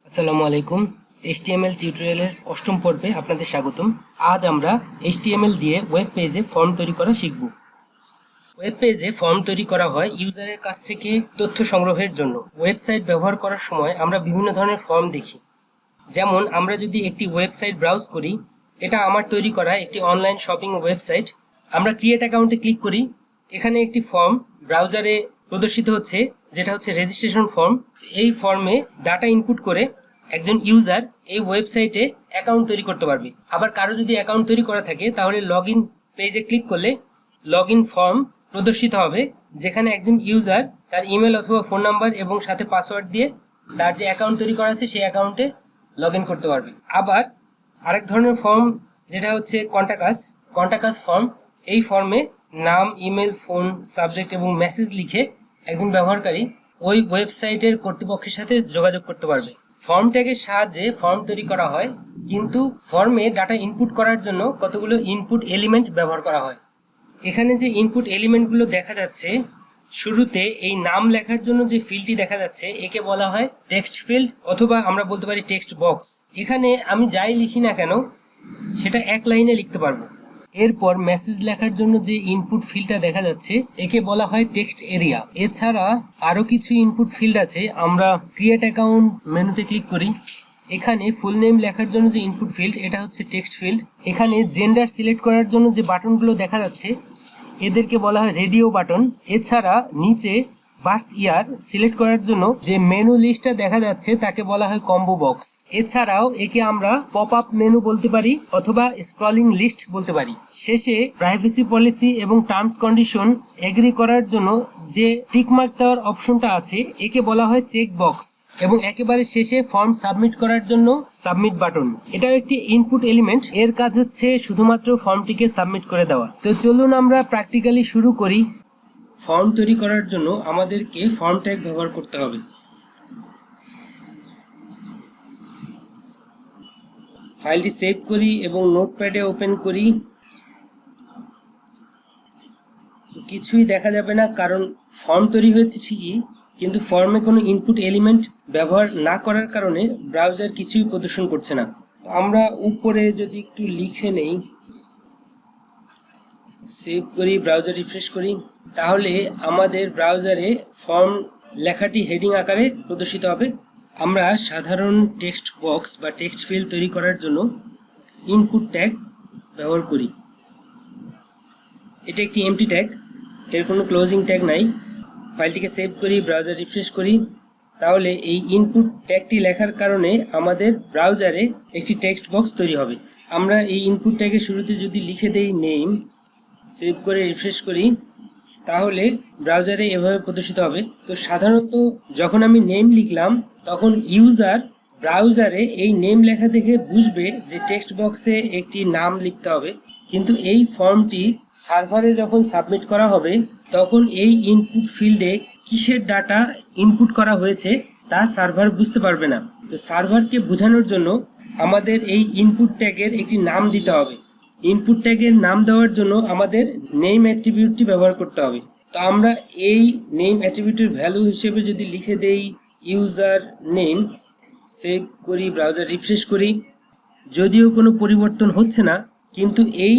আসসালামু আলাইকুম। HTML টিউটোরিয়ালের অষ্টম পর্বে আপনাদের স্বাগতম। আজ আমরা HTML দিয়ে ওয়েব পেজে ফর্ম তৈরি করা শিখব। ওয়েব পেজে ফর্ম তৈরি করা হয় ইউজারের কাছ থেকে তথ্য সংগ্রহের জন্য। ওয়েবসাইট ব্যবহার করার সময় আমরা বিভিন্ন ধরনের ফর্ম দেখি। যেমন আমরা যদি একটি ওয়েবসাইট ব্রাউজ করি, এটা আমার তৈরি করা একটি অনলাইন শপিং ওয়েবসাইট। আমরা ক্রিয়েট অ্যাকাউন্টে ক্লিক করি। এখানে একটি ফর্ম ব্রাউজারে প্রদর্শিত হচ্ছে, যেটা হচ্ছে রেজিস্ট্রেশন ফর্ম। এই ফর্মে ডাটা ইনপুট করে একজন ইউজার এই ওয়েবসাইটে অ্যাকাউন্ট তৈরি করতে পারবে। আবার কারো যদি অ্যাকাউন্ট তৈরি করা থাকে তাহলে লগ ইন পেজে ক্লিক করলে লগ ইন ফর্ম প্রদর্শিত হবে, যেখানে একজন ইউজার তার ইমেল অথবা ফোন নাম্বার এবং সাথে পাসওয়ার্ড দিয়ে তার যে অ্যাকাউন্ট তৈরি করা আছে সেই অ্যাকাউন্টে লগ ইন করতে পারবে। আবার আরেক ধরনের ফর্ম যেটা হচ্ছে কন্টাকাস ফর্ম। এই ফর্মে নাম, ইমেল, ফোন, সাবজেক্ট এবং মেসেজ লিখে একজন ব্যবহারকারী ওই ওয়েবসাইটের কর্তৃপক্ষের সাথে যোগাযোগ করতে পারবে। ফর্ম ট্যাগের সাহায্যে ফর্ম তৈরি করা হয়, কিন্তু ফর্মে ডাটা ইনপুট করার জন্য কতগুলো ইনপুট এলিমেন্ট ব্যবহার করা হয়। এখানে যে ইনপুট এলিমেন্টগুলো দেখা যাচ্ছে, শুরুতে এই নাম লেখার জন্য যে ফিল্ডটি দেখা যাচ্ছে একে বলা হয় টেক্সট ফিল্ড, অথবা আমরা বলতে পারি টেক্সট বক্স। এখানে আমি যাই লিখি না কেন সেটা এক লাইনে লিখতে পারবো। এরপর মেসেজ লেখার জন্য যে ইনপুট ফিল্ডটা দেখা যাচ্ছে একে বলা হয় টেক্সট এরিয়া। এছাড়া আরো কিছু ইনপুট ফিল্ড আছে। আমরা ক্রিয়েট অ্যাকাউন্ট মেনুতে ক্লিক করি। এখানে ফুল নেম লেখার জন্য যে ইনপুট ফিল্ড এটা হচ্ছে টেক্সট ফিল্ড। এখানে জেন্ডার সিলেক্ট করার জন্য যে বাটনগুলো দেখা যাচ্ছে এদেরকে বলা হয় রেডিও বাটন। এছাড়া নিচে বার্থ ইয়ার সিলেক্ট করার জন্য যে মেনু লিস্টটা দেখা যাচ্ছে তাকে বলা হয় কম্বো বক্স। এছাড়াও একে আমরা পপ আপ মেনু বলতে পারি অথবা স্ক্রলিং লিস্ট বলতে পারি। শেষে প্রাইভেসি পলিসি এবং টার্মস কন্ডিশন এগ্রি করার জন্য যে টিকমার্ক দেওয়ার অপশনটা আছে একে বলা হয় চেক বক্স। এবং একেবারে শেষে ফর্ম সাবমিট করার জন্য সাবমিট বাটন। এটাও একটি ইনপুট এলিমেন্ট। এর কাজ হচ্ছে শুধুমাত্র ফর্মটিকে সাবমিট করে দেওয়া। তো চলুন আমরা প্র্যাকটিক্যালি শুরু করি। ফর্ম তৈরি করার জন্য আমাদেরকে ফর্ম ট্যাগ ব্যবহার করতে হবে। ফাইলটি সেভ করি এবং নোটপ্যাডে ওপেন করি। তো কিছুই দেখা যাবে না, কারণ ফর্ম তৈরি হয়েছে ঠিকই, কিন্তু ফর্মে কোনো ইনপুট এলিমেন্ট ব্যবহার না করার কারণে ব্রাউজার কিছুই প্রদর্শন করছে না। আমরা উপরে যদি একটু লিখে নেই, সেভ করি, ব্রাউজার রিফ্রেশ করি, তাহলে আমাদের ব্রাউজারে ফর্ম লেখাটি হেডিং আকারে প্রদর্শিত হবে। আমরা সাধারণ টেক্সট বক্স বা টেক্সট ফিল্ড তৈরি করার জন্য ইনপুট ট্যাগ ব্যবহার করি। এটা একটি এমটি ট্যাগ, এর কোনো ক্লোজিং ট্যাগ নাই। ফাইলটিকে সেভ করি, ব্রাউজার রিফ্রেশ করি, তাহলে এই ইনপুট ট্যাগটি লেখার কারণে আমাদের ব্রাউজারে একটি টেক্সট বক্স তৈরি হবে। আমরা এই ইনপুট ট্যাগের শুরুতে যদি লিখে দেই নেম, সেভ করে রিফ্রেশ করি, তাহলে ব্রাউজারে এভাবে প্রদর্শিত হবে। তো সাধারণত যখন আমি নেম লিখলাম তখন ইউজার ব্রাউজারে এই নেম লেখা দেখে বুঝবে যে টেক্সট বক্সে একটি নাম লিখতে হবে, কিন্তু এই ফর্মটি সার্ভারে যখন সাবমিট করা হবে তখন এই ইনপুট ফিল্ডে কিসের ডাটা ইনপুট করা হয়েছে তা সার্ভার বুঝতে পারবে না। তো সার্ভারকে বোঝানোর জন্য আমাদের এই ইনপুট ট্যাগের একটি নাম দিতে হবে। ইনপুট ট্যাগের নাম দেওয়ার জন্য আমাদের নেম অ্যাট্রিবিউটটি ব্যবহার করতে হবে। তো আমরা এই নেম অ্যাট্রিবিউটের ভ্যালু হিসেবে যদি লিখে দেই ইউজার নেম, সেভ করি, ব্রাউজার রিফ্রেশ করি, যদিও কোনো পরিবর্তন হচ্ছে না, কিন্তু এই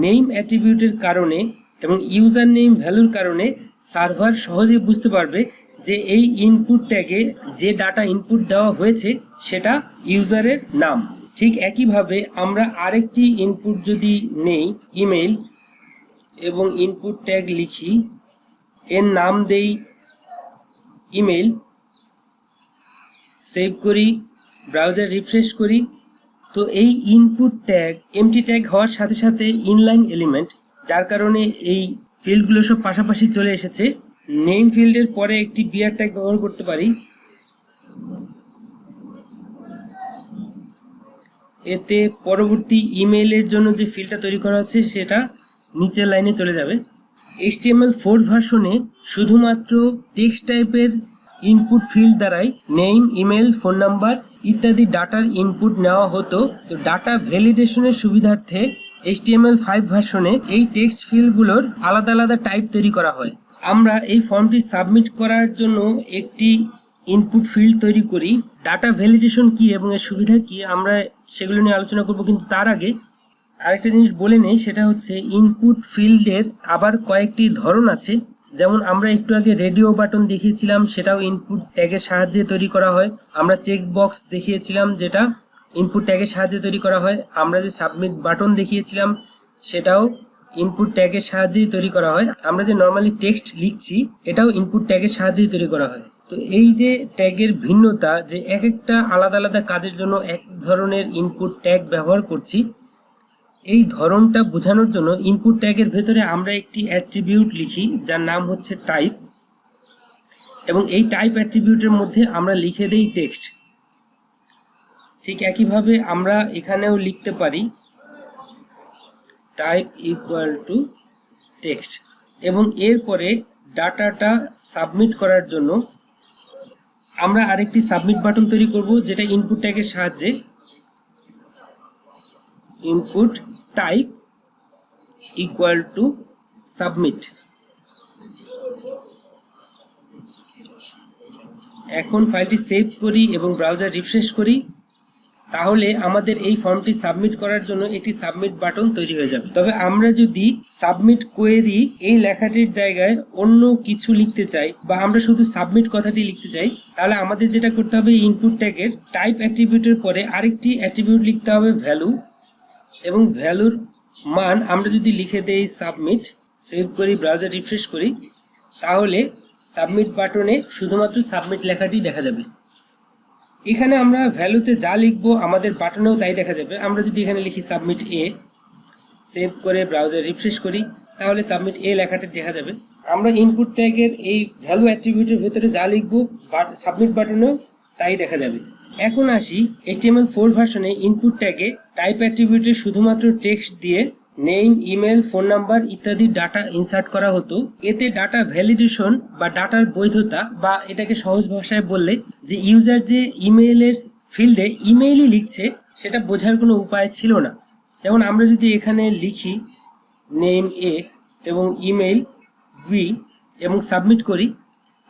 নেম অ্যাট্রিবিউটের কারণে এবং ইউজার নেম ভ্যালুর কারণে সার্ভার সহজেই বুঝতে পারবে যে এই ইনপুট ট্যাগে যে ডাটা ইনপুট দেওয়া হয়েছে সেটা ইউজারের নাম। ঠিক একইভাবে আমরা আরেকটি ইনপুট যদি নেই ইমেল এবং ইনপুট ট্যাগ লিখি, এর নাম দেই ইমেল, সেভ করি, ব্রাউজার রিফ্রেশ করি। তো এই ইনপুট ট্যাগ এমটি ট্যাগ হওয়ার সাথে সাথে ইনলাইন এলিমেন্ট, যার কারণে এই ফিল্ডগুলো সব পাশাপাশি চলে এসেছে। নেম ফিল্ডের পরে একটি বিআর ট্যাগ ব্যবহার করতে পারি, এতে পরবর্তী ইমেইলের জন্য যে ফিল্ডটা তৈরি করা হচ্ছে সেটা নিচের লাইনে চলে যাবে। HTML4 ভার্সনে শুধুমাত্র টেক্সট টাইপের ইনপুট ফিল্ড দ্বারাই নেম, ইমেল, ফোন নাম্বার ইত্যাদি ডাটার ইনপুট নেওয়া হতো। তো ডাটা ভ্যালিডেশনের সুবিধার্থে HTML5 ভার্সনে এই টেক্সট ফিল্ডগুলোর আলাদা আলাদা টাইপ তৈরি করা হয়। আমরা এই ফর্মটি সাবমিট করার জন্য একটি ইনপুট ফিল্ড তৈরি করি, ডাটা ভ্যালিডেশন কি এবং এর সুবিধা কি আমরা সেগুলো নিয়ে আলোচনা করব। কিন্তু তার আগে আরেকটা জিনিস বলে নেই, সেটা হচ্ছে ইনপুট ফিল্ডের আবার কয়েকটি ধরন আছে। যেমন আমরা একটু আগে রেডিও বাটন দেখিয়েছিলাম, সেটাও ইনপুট ট্যাগের সাহায্যে তৈরি করা হয়। আমরা চেক বক্স দেখিয়েছিলাম, যেটা ইনপুট ট্যাগের সাহায্যে তৈরি করা হয়। আমরা যে সাবমিট বাটন দেখিয়েছিলাম, সেটাও ইনপুট ট্যাগের সাহায্যেই তৈরি করা হয়। আমরা যে নর্মালি টেক্সট লিখছি, এটাও ইনপুট ট্যাগের সাহায্যেই তৈরি করা হয়। তো এই যে ট্যাগের ভিন্নতা, যে এক একটা আলাদা আলাদা কাজের জন্য এক ধরনের ইনপুট ট্যাগ ব্যবহার করছি, এই ধরনটা বোঝানোর জন্য ইনপুট ট্যাগের ভেতরে আমরা একটি অ্যাট্রিবিউট লিখি যার নাম হচ্ছে টাইপ, এবং এই টাইপ অ্যাট্রিবিউটের মধ্যে আমরা লিখে দেই টেক্সট। ঠিক একইভাবে আমরা এখানেও লিখতে পারি টাইপ ইকুয়াল টু টেক্সট, এবং এরপরে ডাটাটা সাবমিট করার জন্য আমরা আরেকটি সাবমিট বাটন তৈরি করব, যেটা ইনপুট ট্যাগের সাহায্যে input type equal to submit. এখন ফাইলটি সেভ করি এবং ব্রাউজার রিফ্রেশ করি, তাহলে আমাদের এই ফর্মটি সাবমিট করার জন্য একটি সাবমিট বাটন তৈরি হয়ে যাবে। তবে আমরা যদি সাবমিট কোয়েরি এই লেখাটির জায়গায় অন্য কিছু লিখতে চাই, বা আমরা শুধু সাবমিট কথাটি লিখতে চাই, তাহলে আমাদের যেটা করতে হবে, ইনপুট ট্যাগের টাইপ অ্যাট্রিবিউটের পরে আরেকটি অ্যাট্রিবিউট লিখতে হবে ভ্যালু, এবং ভ্যালুর মান আমরা যদি লিখে দেই সাবমিট, সেভ করি, ব্রাউজার রিফ্রেশ করি, তাহলে সাবমিট বাটনে শুধুমাত্র সাবমিট লেখাটি দেখা যাবে। এখানে আমরা ভ্যালুতে যা লিখবো আমাদের বাটনেও তাই দেখা যাবে। আমরা যদি এখানে লিখি সাবমিট এ, সেভ করে ব্রাউজার রিফ্রেশ করি, তাহলে সাবমিট এ লেখাটি দেখা যাবে। আমরা ইনপুট ট্যাগের এই ভ্যালু অ্যাট্রিবিউটের ভেতরে যা লিখবো সাবমিট বাটনেও তাই দেখা যাবে। এখন আসি HTML4 ভার্সনে ইনপুট ট্যাগে টাইপ অ্যাট্রিবিউটে শুধুমাত্র টেক্সট দিয়ে নেম, ইমেল, ফোন নাম্বার ইত্যাদি ডাটা ইনসার্ট করা হতো। এতে ডাটা ভ্যালিডেশন বা ডাটার বৈধতা, বা এটাকে সহজ ভাষায় বললে যে ইউজার যে ইমেইলের ফিল্ডে ইমেইলই লিখছে, সেটা বোঝার কোনো উপায় ছিল না। যেমন আমরা যদি এখানে লিখি নেম এ এবং ইমেল বি এবং সাবমিট করি,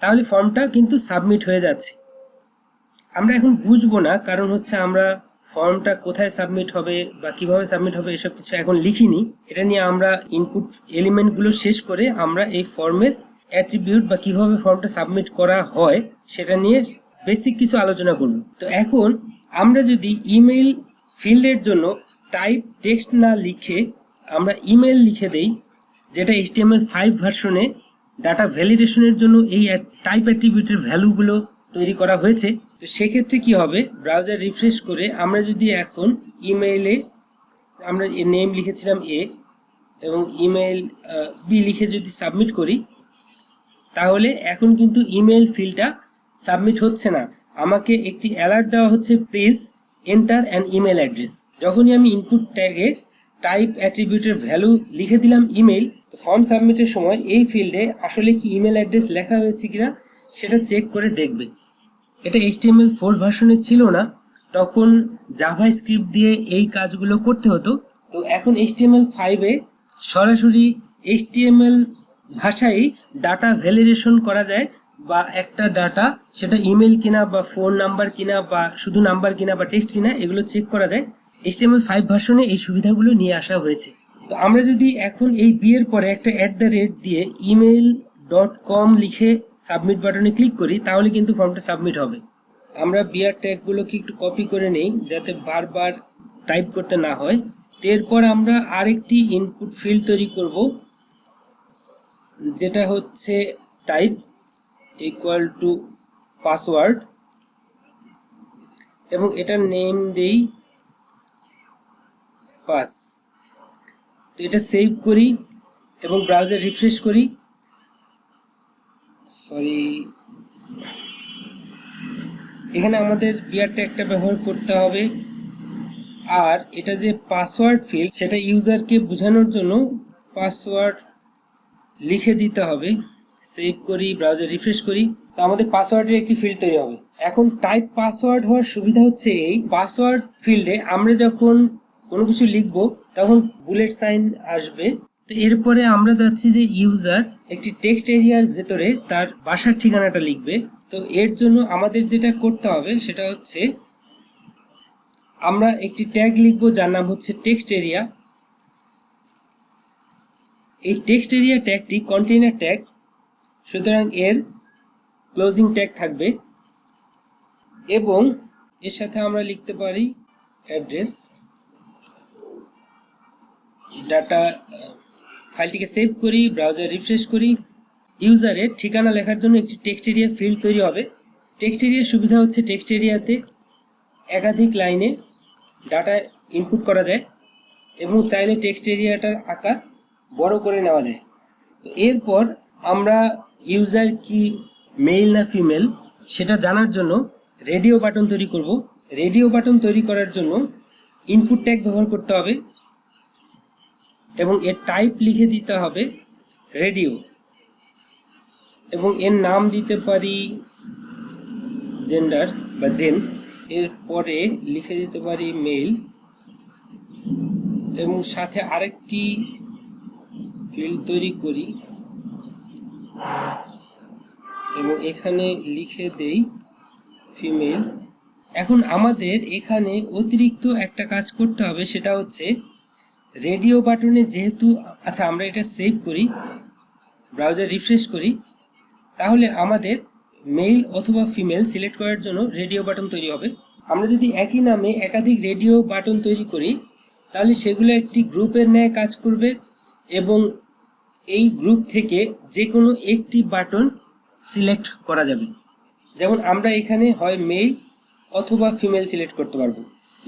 তাহলে ফর্মটা কিন্তু সাবমিট হয়ে যাচ্ছে। আমরা এখন বুঝবো না, কারণ হচ্ছে আমরা ফর্মটা কোথায় সাবমিট হবে বা কিভাবে সাবমিট হবে এসব কিছু এখন লিখিনি। এটা নিয়ে আমরা ইনপুট এলিমেন্টগুলো শেষ করে আমরা এই ফর্মের অ্যাট্রিবিউট বা কিভাবে ফর্মটা সাবমিট করা হয় সেটা নিয়ে বেসিক কিছু আলোচনা করব। তো এখন আমরা যদি ইমেল ফিল্ডের জন্য টাইপ টেক্সট না লিখে আমরা ইমেল লিখে দেই, যেটা HTML5 ভার্সনে ডাটা ভ্যালিডেশনের জন্য এই টাইপ অ্যাট্রিবিউটের ভ্যালুগুলো তৈরি করা হয়েছে। তো সেক্ষেত্রে কি হবে, ব্রাউজার রিফ্রেশ করে আমরা যদি এখন ইমেইলে আমরা নেম লিখেছিলাম এ এবং ইমেল বি লিখে যদি সাবমিট করি, তাহলে এখন কিন্তু ইমেল ফিল্ডটা সাবমিট হচ্ছে না। আমাকে একটি অ্যালার্ট দেওয়া হচ্ছে, please enter an email address. যখনই আমি ইনপুট ট্যাগে টাইপ অ্যাট্রিবিউটের ভ্যালু লিখে দিলাম ইমেল, তো ফর্ম সাবমিটের সময় এই ফিল্ডে আসলে কি ইমেল অ্যাড্রেস লেখা হয়েছে কিনা সেটা চেক করে দেখবে। এটা HTML4 ভার্সনে ছিল না, তখন জাভাস্ক্রিপ্ট দিয়ে এই কাজগুলো করতে হতো। তো এখন HTML5-এ সরাসরি HTML ভাষায় ডাটা ভ্যালিডেশন করা যায়, বা একটা ডাটা সেটা ইমেল কিনা বা ফোন নাম্বার কিনা বা শুধু নাম্বার কিনা বা টেক্সট কিনা এগুলো চেক করা যায়। HTML5 ভার্সনে এই সুবিধাগুলো নিয়ে আসা হয়েছে। তো আমরা যদি এখন এই বি এর পরে একটা @ দিয়ে email.com লিখে সাবমিট বাটনে ক্লিক করি, তাহলে কিন্তু ফর্মটা সাবমিট হবে। আমরা বিআর ট্যাগগুলোকে একটু কপি করে নেই যাতে বারবার টাইপ করতে না হয়। এরপর আমরা আরেকটি ইনপুট ফিল্ড তৈরি করব, যেটা হচ্ছে টাইপ ইকুয়াল টু পাসওয়ার্ড, এবং এটার নেম দেই পাস। তো এটা সেভ করি এবং ব্রাউজার রিফ্রেশ করি। এখানে আমাদের বিআর ট্যাগটা ব্যবহার করতে হবে, আর এটা যে পাসওয়ার্ড ফিল্ড সেটা ইউজারকে বোঝানোর জন্য পাসওয়ার্ড লিখে দিতে হবে। সেভ করি, ব্রাউজার রিফ্রেশ করি, তো আমাদের পাসওয়ার্ডের একটি ফিল্ড তৈরি হবে। এখন টাইপ পাসওয়ার্ড হওয়ার সুবিধা হচ্ছে এই পাসওয়ার্ড ফিল্ডে আমরা যখন কোনো কিছু লিখব তখন বুলেট সাইন আসবে। তো এরপরে আমরা যাচ্ছি যে ইউজার একটি টেক্সট এরিয়ার ভেতরে তার বাসার ঠিকানাটা লিখবে। তো তো এর জন্য আমাদের যেটা করতে হবে সেটা হচ্ছে আমরা একটি ট্যাগ লিখব যার নাম হচ্ছে টেক্সট এরিয়া। এই টেক্সট এরিয়া ট্যাগটি কন্টেইনার ট্যাগ, সুতরাং এর ক্লোজিং ট্যাগ থাকবে এবং এর সাথে আমরা লিখতে পারি অ্যাড্রেস ডাটা। ফাইলটিকে সেভ করি, ব্রাউজার রিফ্রেশ করি। ইউজারের ঠিকানা লেখার জন্য একটি টেক্সট এরিয়া ফিল্ড তৈরি হবে। টেক্সট এরিয়ার সুবিধা হচ্ছে টেক্সট এরিয়াতে একাধিক লাইনে ডাটা ইনপুট করা যায় এবং চাইলে টেক্সট এরিয়াটার আকার বড় করে নেওয়া যায়। তো এরপর আমরা ইউজার কি মেল না ফিমেল সেটা জানার জন্য রেডিও বাটন তৈরি করব। রেডিও বাটন তৈরি করার জন্য ইনপুট ট্যাগ ব্যবহার করতে হবে এবং এর টাইপ লিখে দিতে হবে রেডিও এবং এর নাম দিতে পারি জেন্ডার বা জেন। এরপরে লিখে দিতে পারি মেল এবং সাথে আরেকটি ফিল্ড তৈরি করি এবং এখানে লিখে দেই ফিমেল। এখন আমাদের এখানে অতিরিক্ত একটা কাজ করতে হবে, সেটা হচ্ছে রেডিও বাটনে যেহেতু আচ্ছা আমরা এটা সেভ করি, ব্রাউজার রিফ্রেশ করি, তাহলে আমাদের মেল অথবা ফিমেল সিলেক্ট করার জন্য রেডিও বাটন তৈরি হবে। আমরা যদি একই নামে একাধিক রেডিও বাটন তৈরি করি তাহলে সেগুলো একটি গ্রুপের ন্যায় কাজ করবে এবং এই গ্রুপ থেকে যে কোনো একটি বাটন সিলেক্ট করা যাবে। যেমন আমরা এখানে হয় মেল অথবা ফিমেল সিলেক্ট করতে পারবো।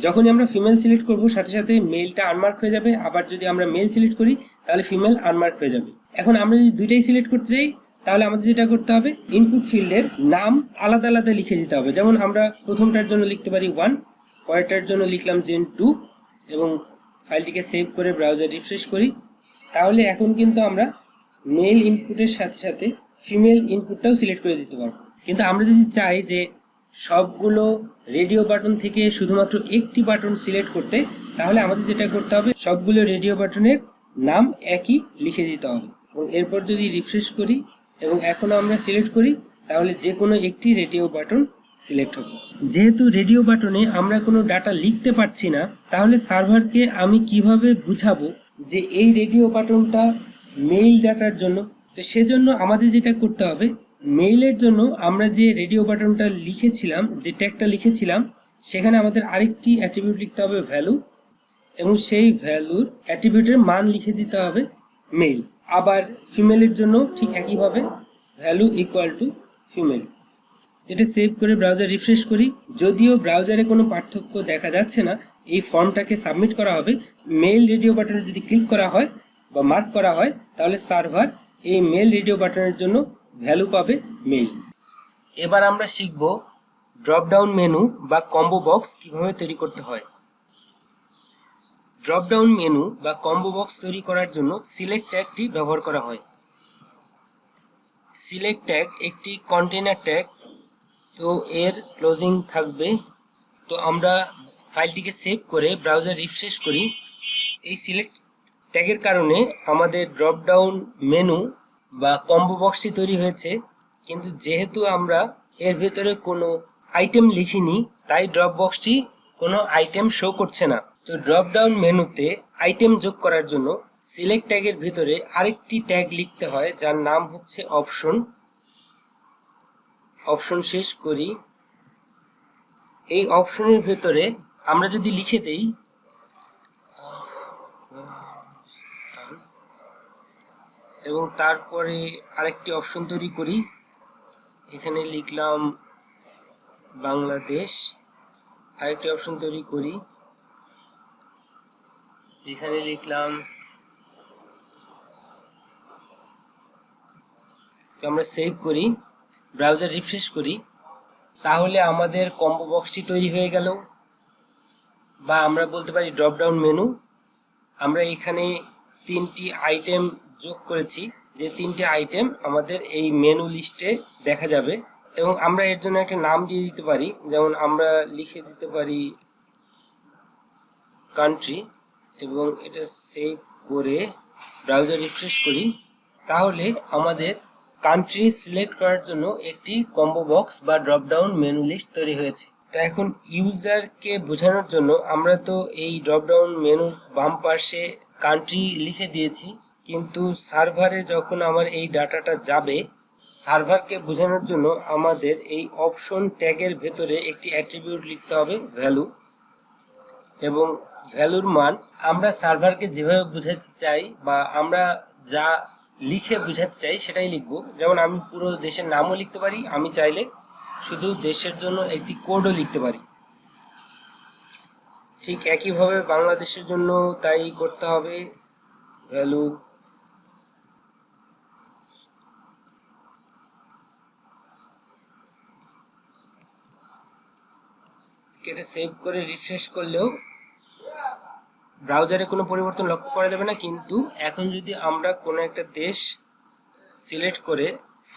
যখনই আমরা ফিমেল সিলেক্ট করব সাথে সাথে মেলটা আনমার্ক হয়ে যাবে, আবার যদি আমরা মেল সিলেক্ট করি তাহলে ফিমেল আনমার্ক হয়ে যাবে। এখন আমরা যদি দুইটাই সিলেক্ট করতে চাই তাহলে আমাদের যেটা করতে হবে ইনপুট ফিল্ডের নাম আলাদা আলাদা লিখে দিতে হবে। যেমন আমরা প্রথমটার জন্য লিখতে পারি 1, পরেরটার জন্য লিখলাম জেন 2 এবং ফাইলটিকে সেভ করে ব্রাউজার রিফ্রেশ করি। তাহলে এখন কিন্তু আমরা মেল ইনপুটের সাথে সাথে ফিমেল ইনপুটটাও সিলেক্ট করে দিতে পারবো। কিন্তু আমরা যদি চাই যে সবগুলো রেডিও বাটন থেকে শুধুমাত্র একটি বাটন সিলেক্ট করতে, তাহলে আমাদের যেটা করতে হবে সবগুলো রেডিও বাটনের নাম একই লিখে দিতে হবে এবং এরপর যদি রিফ্রেশ করি এবং এখন আমরা সিলেক্ট করি তাহলে যে কোনো একটি রেডিও বাটন সিলেক্ট হবে। যেহেতু রেডিও বাটনে আমরা কোনো ডাটা লিখতে পারছি না, তাহলে সার্ভারকে আমি কিভাবে বুঝাবো যে এই রেডিও বাটনটা মেইল ডাটার জন্য? তো সেজন্য আমাদের যেটা করতে হবে, মেইলের জন্য আমরা যে রেডিও বাটনটা লিখেছিলাম, যে ট্যাগটা লিখেছিলাম, সেখানে আমাদের আরেকটি অ্যাট্রিবিউট লিখতে হবে ভ্যালু এবং সেই ভ্যালুর অ্যাট্রিবিউটের মান লিখে দিতে হবে মেইল। আবার ফিমেলের জন্য ঠিক একইভাবে ভ্যালু ইকুয়াল টু ফিমেল। এটা সেভ করে ব্রাউজার রিফ্রেশ করি। যদিও ব্রাউজারে কোনো পার্থক্য দেখা যাচ্ছে না, এই ফর্মটাকে সাবমিট করা হবে। মেইল রেডিও বাটনে যদি ক্লিক করা হয় বা মার্ক করা হয় তাহলে সার্ভার এই মেল রেডিও বাটনের জন্য ভ্যালু পাবে মেইল। এবার আমরা শিখব ড্রপ ডাউন মেনু বা কম্বো বক্স কিভাবে তৈরি করতে হয়। ড্রপ ডাউন মেনু বা কম্বো বক্স তৈরি করার জন্য সিলেক্ট ট্যাগটি ব্যবহার করা হয়। সিলেক্ট ট্যাগ একটি কন্টেইনার ট্যাগ, তো এর ক্লোজিং থাকবে। তো আমরা ফাইলটিকে সেভ করে ব্রাউজার রিফ্রেশ করি। এই সিলেক্ট ট্যাগের কারণে আমাদের ড্রপ ডাউন মেনু বা কম্বো বক্সটি তৈরি হয়েছে, কিন্তু যেহেতু আমরা এর ভেতরে কোনো আইটেম লিখিনি তাই ড্রপ বক্সটি কোনো আইটেম শো করছে না। তো ড্রপ ডাউন মেনুতে আইটেম যোগ করার জন্য সিলেক্ট ট্যাগের ভিতরে আরেকটি ট্যাগ লিখতে হয় যার নাম হচ্ছে অপশন। অপশন শেষ করি। এই অপশনের ভেতরে আমরা যদি লিখে দেই এবং তারপরে আরেকটি অপশন তৈরি করি, এখানে লিখলাম বাংলাদেশ। আরেকটি অপশন তৈরি করি, এখানে লিখলাম, আমরা সেভ করি, ব্রাউজার রিফ্রেশ করি, তাহলে আমাদের কম্বো বক্সটি তৈরি হয়ে গেল, বা আমরা বলতে পারি ড্রপ ডাউন মেনু। আমরা এখানে 3টি আইটেম যোগ করেছি, যে 3টি আইটেম আমাদের এই মেনু লিস্টে দেখা যাবে এবং আমরা এর জন্য একটা নাম দিয়ে দিতে পারি। যেমন আমরা লিখে দিতে পারি কান্ট্রি এবং এটা সেভ করে ব্রাউজার রিফ্রেশ করি, তাহলে আমাদের কান্ট্রি সিলেক্ট করার জন্য একটি কম্বো বক্স বা ড্রপ ডাউন মেনু লিস্ট তৈরি হয়েছে। তো এখন ইউজারকে বোঝানোর জন্য আমরা তো এই ড্রপ ডাউন মেনুর বাম পাশে কান্ট্রি লিখে দিয়েছি, কিন্তু সার্ভারে যখন আমার এই ডাটাটা যাবে, সার্ভারকে বোঝানোর জন্য আমাদের এই অপশন ট্যাগের ভেতরে একটি অ্যাট্রিবিউট লিখতে হবে ভ্যালু, এবং ভ্যালুর মান আমরা সার্ভারকে যেভাবে বোঝাতে চাই বা আমরা যা লিখে বোঝাতে চাই সেটাই লিখব। যেমন আমি পুরো দেশের নামও লিখতে পারি, আমি চাইলে শুধু দেশের জন্য একটি কোডও লিখতে পারি। ঠিক একইভাবে বাংলাদেশের জন্য তাই করতে হবে। ভ্যালু কেটে সেভ করে রিফ্রেশ করলেও ব্রাউজারে কোনো পরিবর্তন লক্ষ্য করা যাবে না। কিন্তু এখন যদি আমরা কোনো একটা দেশ সিলেক্ট করে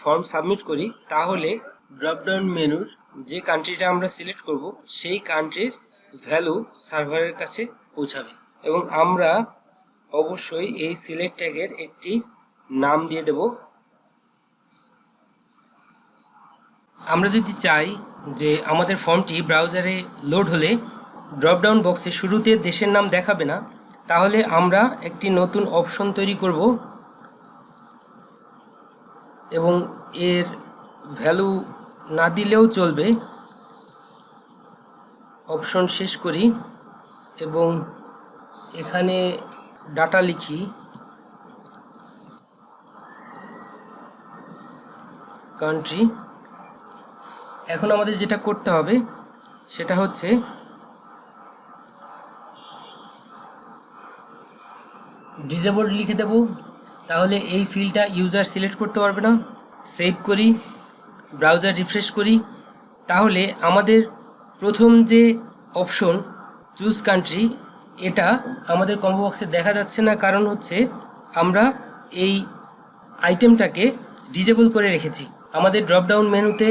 ফর্ম সাবমিট করি, তাহলে ড্রপডাউন মেনুর যে কান্ট্রিটা আমরা সিলেক্ট করব সেই কান্ট্রির ভ্যালু সার্ভারের কাছে পৌঁছাবে, এবং আমরা অবশ্যই এই সিলেক্ট ট্যাগের একটি নাম দিয়ে দেব। আমরা যদি চাই যে আমাদের ফর্মটি ব্রাউজারে লোড হলে ড্রপডাউন বক্সে শুরুতে দেশের নাম দেখাবে না, তাহলে আমরা একটি নতুন অপশন তৈরি করব এবং এর ভ্যালু না দিলেও চলবে। অপশন শেষ করি এবং এখানে ডাটা লিখি কান্ট্রি। এখন আমাদের যেটা করতে হবে সেটা হচ্ছে ডিসেবলড লিখে দেব, তাহলে এই ফিল্ডটা ইউজার সিলেক্ট করতে পারবে না। সেভ করি, ব্রাউজার রিফ্রেশ করি, তাহলে আমাদের প্রথম যে অপশন চুজ কান্ট্রি এটা আমাদের কম্বো বক্সে দেখা যাচ্ছে না, কারণ হচ্ছে আমরা এই আইটেমটাকে ডিসেবল করে রেখেছি। আমাদের ড্রপডাউন মেনুতে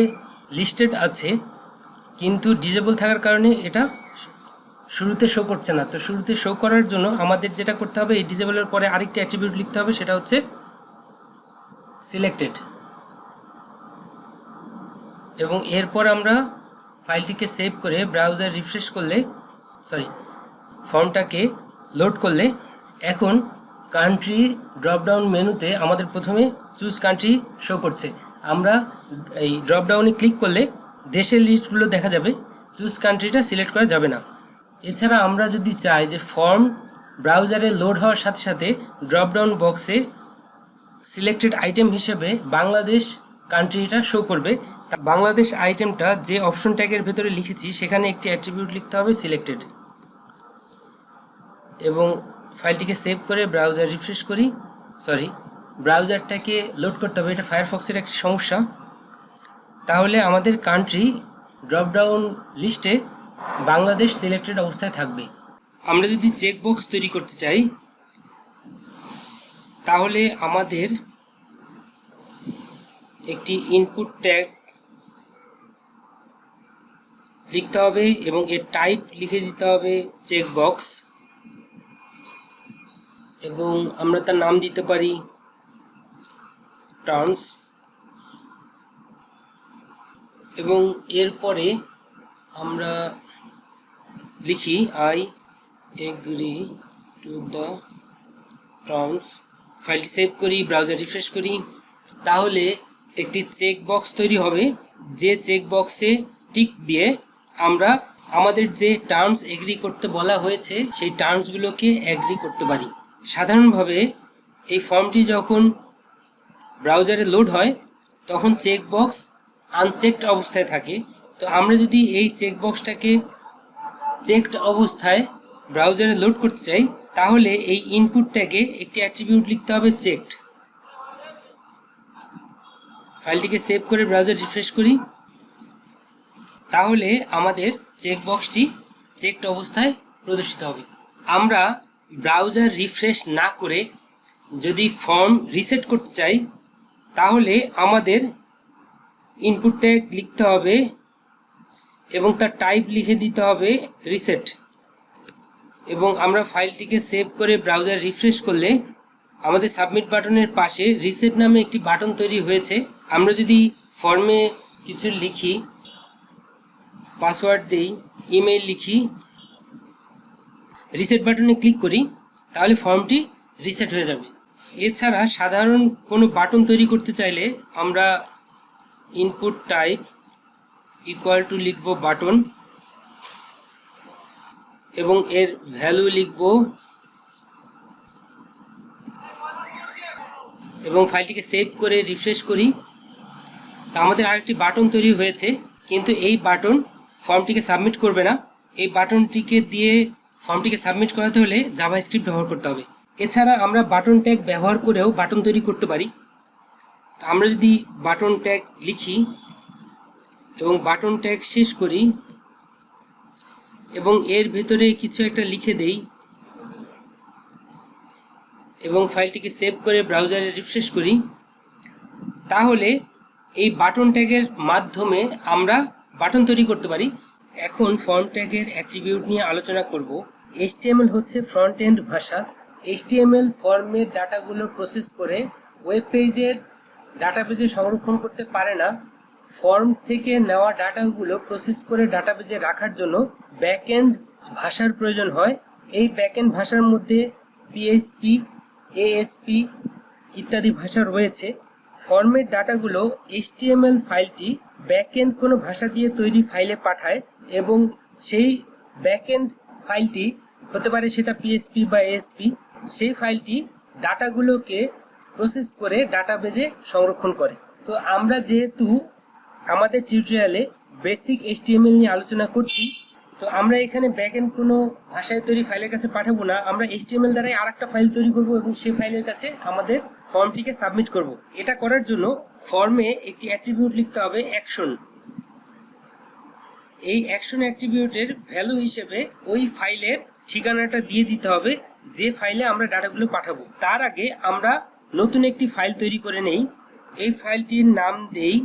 লিস্টেড আছে, কিন্তু ডিসেবল থাকার কারণে এটা শুরুতে শো করছে না। তো শুরুতে শো করার জন্য আমাদের যেটা করতে হবে, এই ডিসেবলের পরে আরেকটি অ্যাট্রিবিউট লিখতে হবে, সেটা হচ্ছে সিলেক্টেড, এবং এরপর আমরা ফাইলটিকে সেভ করে ব্রাউজার রিফ্রেশ করলে, ফর্মটাকে লোড করলে এখন কান্ট্রি ড্রপডাউন মেনুতে আমাদের প্রথমে চুজ কান্ট্রি শো করছে। আমরা এই ড্রপডাউনে ক্লিক করলে দেশের লিস্টগুলো দেখা যাবে, চুজ কান্ট্রিটা সিলেক্ট করা যাবে না। এছাড়া আমরা যদি চাই যে ফর্ম ব্রাউজারে লোড হওয়ার সাথে সাথে ড্রপডাউন বক্সে সিলেক্টেড আইটেম হিসেবে বাংলাদেশ কান্ট্রিটা শো করবে, বাংলাদেশ আইটেমটা যে অপশন ট্যাগের ভেতরে লিখেছি সেখানে একটি অ্যাট্রিবিউট লিখতে হবে সিলেক্টেড, এবং ফাইলটিকে সেভ করে ব্রাউজার রিফ্রেশ করি। ব্রাউজারটাকে লোড করতে হবে, এটা ফায়ারফক্সের একটি সমস্যা। তাহলে আমাদের কান্ট্রি ড্রপডাউন লিস্টে বাংলাদেশ সিলেক্টেড অবস্থায় থাকবে। আমরা যদি চেকবক্স তৈরি করতে চাই, তাহলে আমাদের একটি ইনপুট ট্যাগ লিখতে হবে এবং এর টাইপ লিখে দিতে হবে চেকবক্স, এবং আমরা তার নাম দিতে পারি টার্মস, এবং এরপরে আমরা লিখি I agree to the terms. ফাইলটি সেভ করি, ব্রাউজার রিফ্রেশ করি, তাহলে একটি চেকবক্স তৈরি হবে। যে চেকবক্সে টিক দিয়ে আমরা আমাদের যে টার্মস এগ্রি করতে বলা হয়েছে সেই টার্মসগুলোকে এগ্রি করতে পারি। সাধারণভাবে এই ফর্মটি যখন ব্রাউজারে লোড হয় তখন চেকবক্স আনচেকড অবস্থায় থাকে। তো আমরা যদি এই চেকবক্সটাকে চেকড অবস্থায় ব্রাউজারে লোড করতে চাই, তাহলে এই ইনপুট ট্যাগে একটি অ্যাট্রিবিউট লিখতে হবে চেকড। ফাইলটিকে সেভ করে ব্রাউজার রিফ্রেশ করি, তাহলে আমাদের চেকবক্সটি চেকড অবস্থায় প্রদর্শিত হবে। আমরা ব্রাউজার রিফ্রেশ না করে যদি ফর্ম রিসেট করতে চাই, তাহলে আমাদের ইনপুট ট্যাগ লিখতে হবে এবং তার টাইপ লিখে দিতে হবে রিসেট, এবং আমরা ফাইলটিকে সেভ করে ব্রাউজার রিফ্রেশ করলে আমাদের সাবমিট বাটনের পাশে রিসেট নামে একটি বাটন তৈরি হয়েছে। আমরা যদি ফর্মে কিছু লিখি, পাসওয়ার্ড দেই, ইমেল লিখি, রিসেট বাটনে ক্লিক করি, তাহলে ফর্মটি রিসেট হয়ে যাবে। এছাড়া সাধারণ কোনো বাটন তৈরি করতে চাইলে আমরা ইনপুট টাইপ ইকুয়াল টু লিখব বাটন এবং এর ভ্যালু লিখব এবং ফাইলটিকে সেভ করে রিফ্রেশ করি। তা আমাদের আরেকটি বাটন তৈরি হয়েছে, কিন্তু এই বাটন ফর্মটিকে সাবমিট করবে না। এই বাটনটিকে দিয়ে ফর্মটিকে সাবমিট করাতে হলে জাভাস্ক্রিপ্ট ব্যবহার করতে হবে। এছাড়া আমরা বাটন ট্যাগ ব্যবহার করেও বাটন তৈরি করতে পারি। তা আমরা যদি বাটন ট্যাগ লিখি এবং বাটন ট্যাগ শেষ করি এবং এর ভিতরে কিছু একটা লিখে দেই এবং ফাইলটিকে সেভ করে ব্রাউজারে রিফ্রেশ করি, তাহলে এই বাটন ট্যাগের মাধ্যমে আমরা বাটন তৈরি করতে পারি। এখন ফর্ম ট্যাগের অ্যাট্রিবিউট নিয়ে আলোচনা করব। HTML হচ্ছে ফ্রন্ট এন্ড ভাষা। HTML ফর্মের ডাটাগুলো প্রসেস করে ওয়েব পেজের ডাটাবেজে সংরক্ষণ করতে পারে না। ফর্ম থেকে নেওয়া ডাটাগুলো প্রসেস করে ডাটাবেজে রাখার জন্য ব্যাকএন্ড ভাষার প্রয়োজন হয়। এই ব্যাকএন্ড ভাষার মধ্যে PHP, ASP ইত্যাদি ভাষা রয়েছে। ফর্মের ডাটাগুলো HTML ফাইলটি ব্যাকএন্ড কোনো ভাষা দিয়ে তৈরি ফাইলে পাঠায় এবং সেই ব্যাকএন্ড ফাইলটি হতে পারে সেটা PHP বা ASP। সেই ফাইলটি ডাটাগুলোকে প্রসেস করে ডাটাবেজে সংরক্ষণ করে। তো আমরা যেহেতু আমাদের টিউটোরিয়ালে বেসিক HTML নিয়ে আলোচনা করছি, তো আমরা এখানে ব্যাকএন্ড কোনো ভাষায় তৈরি ফাইলের কাছে পাঠাবো না। আমরা HTML দ্বারাই আরেকটা ফাইল তৈরি করব এবং সেই ফাইলের কাছে আমাদের ফর্মটিকে সাবমিট করব। এটা করার জন্য ফর্মে একটি অ্যাট্রিবিউট লিখতে হবে অ্যাকশন। এই অ্যাকশন অ্যাট্রিবিউটের ভ্যালু হিসেবে ওই ফাইলের ঠিকানাটা দিয়ে দিতে হবে যে ফাইলে আমরা ডাটাগুলো পাঠাবো। তার আগে আমরা নতুন একটি ফাইল তৈরি করে নেই। এই ফাইলটির নাম দেই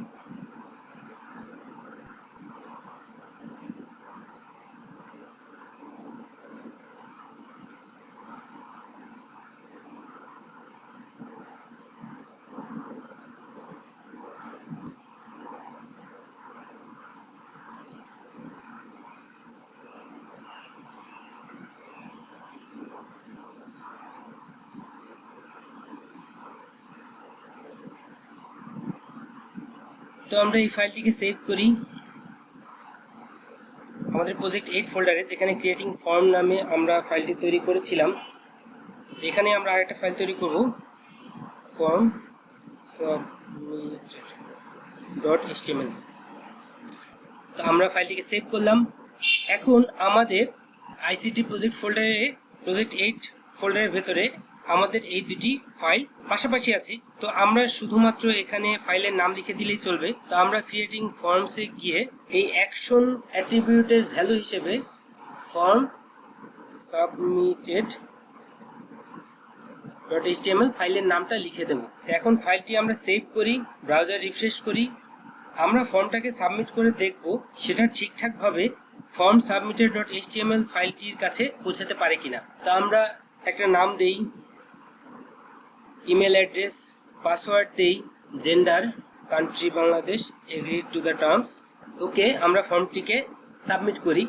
তো আমরা এই ফাইলটিকে সেভ করি আমাদের প্রজেক্ট 8 ফোল্ডারে, যেখানে ক্রিয়েটিং ফর্ম নামে আমরা ফাইলটি তৈরি করেছিলাম। এখানে আমরা আরেকটা ফাইল তৈরি করব, ফর্ম submitted.html। তো আমরা ফাইলটিকে সেভ করলাম। এখন আমাদের আইসিটি প্রজেক্ট ফোল্ডারে, প্রজেক্ট 8 ফোল্ডারের ভেতরে আমাদের এই দুটি ফাইল পাশাপাশি আছে। তো আমরা শুধুমাত্র এখানে ফাইলের নাম লিখে দিলেই চলবে। তো আমরা ক্রিয়েটিং ফর্মসে গিয়ে এই অ্যাকশন অ্যাট্রিবিউটের ভ্যালু হিসেবে ফর্ম submitted.html ফাইলের নামটা লিখে দেব। এখন ফাইলটি আমরা সেভ করি, ব্রাউজার রিফ্রেশ করি। আমরা ফর্মটাকে সাবমিট করে দেখব সেটা ঠিকঠাকভাবে ফর্ম submitted.html ফাইলটির কাছে পৌঁছাতে পারে কিনা। তো আমরা একটা নাম দেই, ইমেল অ্যাড্রেস, পাসওয়ার্ড দেই, gender, country Bangladesh, agree to the terms. Okay, আমরা ফর্মটিকে সাবমিট করি।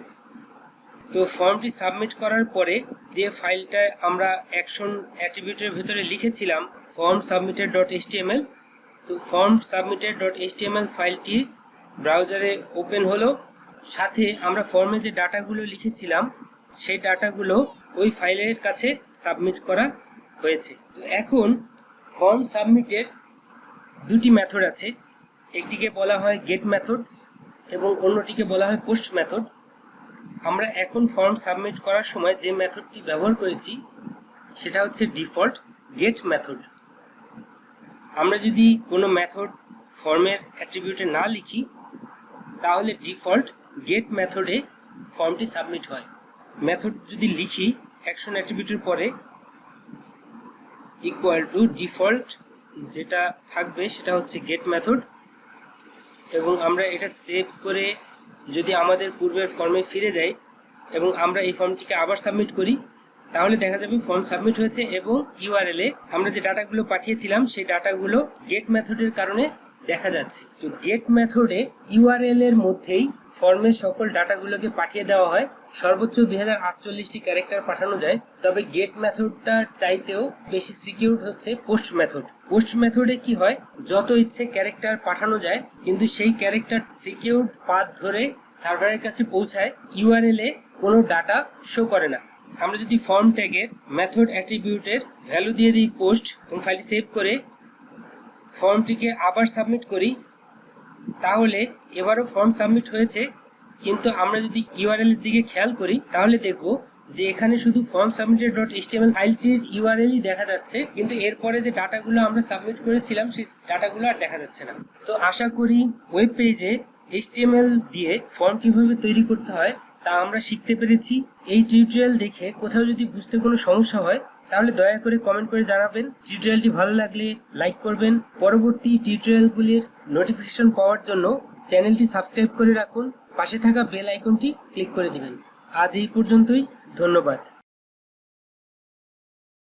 তো ফর্মটি সাবমিট করার পরে যে ফাইলটা আমরা অ্যাকশন অ্যাট্রিবিউটের ভিতরে লিখেছিলাম ফর্ম submitted.html, তো ফর্ম submitted.html ফাইলটি ব্রাউজারে ওপেন হলো। সাথে আমরা ফর্মে যে ডাটাগুলো লিখেছিলাম সেই ডাটাগুলো ওই ফাইলের কাছে সাবমিট করা হয়েছে। তো এখন ফর্ম সাবমিটের দুটি মেথড আছে, একটিকে বলা হয় গেট মেথড এবং অন্যটিকে বলা হয় পোস্ট মেথড। আমরা এখন ফর্ম সাবমিট করার সময় যে মেথডটি ব্যবহার করেছি সেটা হচ্ছে ডিফল্ট গেট মেথড। আমরা যদি কোনো মেথড ফর্মের অ্যাট্রিবিউটে না লিখি তাহলে ডিফল্ট গেট মেথডে ফর্মটি সাবমিট হয়। মেথড যদি লিখি অ্যাকশন অ্যাট্রিবিউটের পরে ইকুয়াল টু ডিফল্ট যেটা থাকবে সেটা হচ্ছে গেট মেথড, এবং আমরা এটা সেভ করে যদি আমাদের পূর্বের ফর্মে ফিরে যাই এবং আমরা এই ফর্মটিকে আবার সাবমিট করি তাহলে দেখা যাবে ফর্ম সাবমিট হয়েছে এবং ইউআরএল এ আমরা যে ডাটাগুলো পাঠিয়েছিলাম সেই ডাটাগুলো গেট মেথডের কারণে দেখা যাচ্ছে। তো গেট মেথডে ইউআরএল এর মধ্যেই ফর্মের সকল ডাটাগুলোকে পাঠিয়ে দেওয়া হয়। সর্বোচ্চ 2048টি ক্যারেক্টার পাঠানো যায়। তবে গেট মেথডটার চাইতেও বেশি সিকিউরড হচ্ছে পোস্ট মেথড। পোস্ট মেথডে কি হয়, যত ইচ্ছে ক্যারেক্টার পাঠানো যায়, কিন্তু সেই ক্যারেক্টার সিকিউরড পাথ ধরে সার্ভারের কাছে পৌঁছায়, ইউআরএল এ কোনো ডাটা শো করে না। আমরা যদি ফর্ম ট্যাগের মেথড অ্যাট্রিবিউটের ভ্যালু দিয়ে দিই পোস্ট এবং ফাইলটি সেভ করে ফর্মটিকে আবার সাবমিট করি, তাহলে এবারও ফর্ম সাবমিট হয়েছে। কিন্তু আমরা যদি ইউআরএল এর দিকে খেয়াল করি তাহলে দেখব যে এখানে শুধু ফর্ম সাবমিটেড .html ফাইলটির ইউআরএলই দেখা যাচ্ছে, কিন্তু এরপরে যে ডাটাগুলো আমরা সাবমিট করেছিলাম সেই ডাটাগুলো আর দেখা যাচ্ছে না। তো আশা করি ওয়েব পেজে HTML দিয়ে ফর্ম কিভাবে তৈরি করতে হয় তা আমরা শিখতে পেরেছি। এই টিউটোরিয়াল দেখে কোথাও যদি বুঝতে কোনো সমস্যা হয় তাহলে দয়া করে কমেন্ট করে জানাবেন। টিউটোরিয়ালটি ভালো লাগলে লাইক করবেন। পরবর্তী টিউটোরিয়ালগুলির নোটিফিকেশন পাওয়ার জন্য চ্যানেলটি সাবস্ক্রাইব করে রাখুন। পাশে থাকা বেল আইকনটি ক্লিক করে দিবেন। আজ এই পর্যন্তই, ধন্যবাদ।